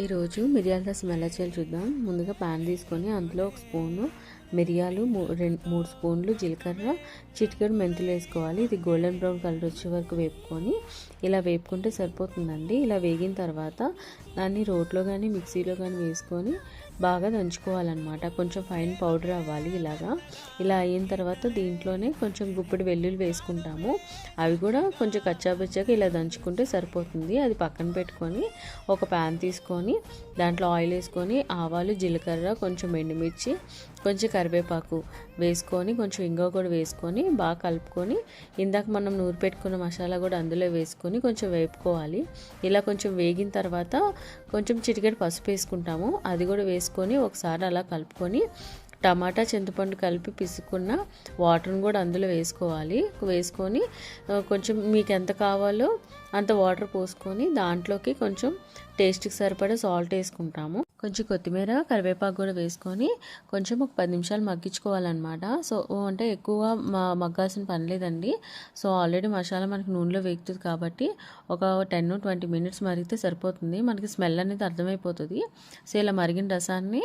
ఈరోజు మిరియాల రసం ఎలా చేయాలో చూద్దాం. ముందుగా ప్యాన్ తీసుకొని అందులో ఒక స్పూను మిరియాలు, 3 స్పూన్లు జీలకర్ర, చిటికెడు మెంతులు వేసుకోవాలి. ఇది గోల్డెన్ బ్రౌన్ కలర్ వచ్చే వరకు వేపుకొని ఇలా వేపుకుంటే సరిపోతుందండి. ఇలా వేగిన తర్వాత దాన్ని రోట్లో కానీ మిక్సీలో కానీ వేసుకొని బాగా దంచుకోవాలన్నమాట. కొంచెం ఫైన్ పౌడర్ అవ్వాలి. ఇలా అయిన తర్వాత దీంట్లోనే కొంచెం గుప్పెడు వెల్లుల్లి వేసుకుంటాము. అవి కూడా కొంచెం కచ్చాబచ్చాక ఇలా దంచుకుంటే సరిపోతుంది. అది పక్కన పెట్టుకొని ఒక ప్యాన్ తీసుకొని దాంట్లో ఆయిల్ వేసుకొని ఆవాలు, జీలకర్ర, కొంచెం ఎండుమిర్చి, కొంచెం కరివేపాకు వేసుకొని కొంచెం ఇంగువ కూడా వేసుకొని బాగా కలుపుకొని ఇందాక మనం నూరు పెట్టుకున్న మసాలా కూడా అందులో వేసుకొని కొంచెం వేపుకోవాలి. ఇలా కొంచెం వేగిన తర్వాత కొంచెం చిటికెడు పసుపు వేసుకుంటాము. అది కూడా వేసుకొని ఒకసారి అలా కలుపుకొని టమాటా, చింతపండు కలిపి పిసుకున్న వాటర్ని కూడా అందులో వేసుకొని కొంచెం మీకు ఎంత కావాలో అంత వాటర్ పోసుకొని దాంట్లోకి కొంచెం టేస్ట్కి సరిపడా సాల్ట్ వేసుకుంటాము. కొంచెం కొత్తిమీర, కరివేపాకు కూడా వేసుకొని కొంచెం ఒక 10 నిమిషాలు మగ్గించుకోవాలన్నమాట. సో అంటే ఎక్కువ మగ్గాల్సిన పని లేదండి. సో ఆల్రెడీ మసాలా మనకి నూనెలో వేగుతుంది కాబట్టి ఒక 10-20 మినిట్స్ మరిగితే సరిపోతుంది. మనకి స్మెల్ అనేది అర్థమైపోతుంది. సో ఇలా మరిగిన రసాన్ని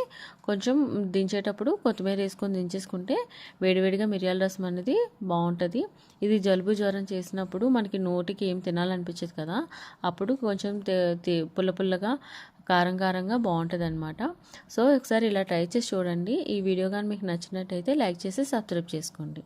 కొంచెం దించేటప్పుడు కొత్తిమీర వేసుకొని దించేసుకుంటే వేడివేడిగా మిరియాల రసం అనేది బాగుంటుంది. ఇది జలుబు, జ్వరం చేసినప్పుడు మనకి నోటికి ఏం తినాలనిపించదు కదా, అప్పుడు కొంచెం పుల్ల పుల్లగా, కారం కారంగా బాగుంటుంది అనమాట. సో ఒకసారి ఇలా ట్రై చేసి చూడండి. ఈ వీడియో కానీ మీకు నచ్చినట్టయితే లైక్ చేసి సబ్స్క్రైబ్ చేసుకోండి.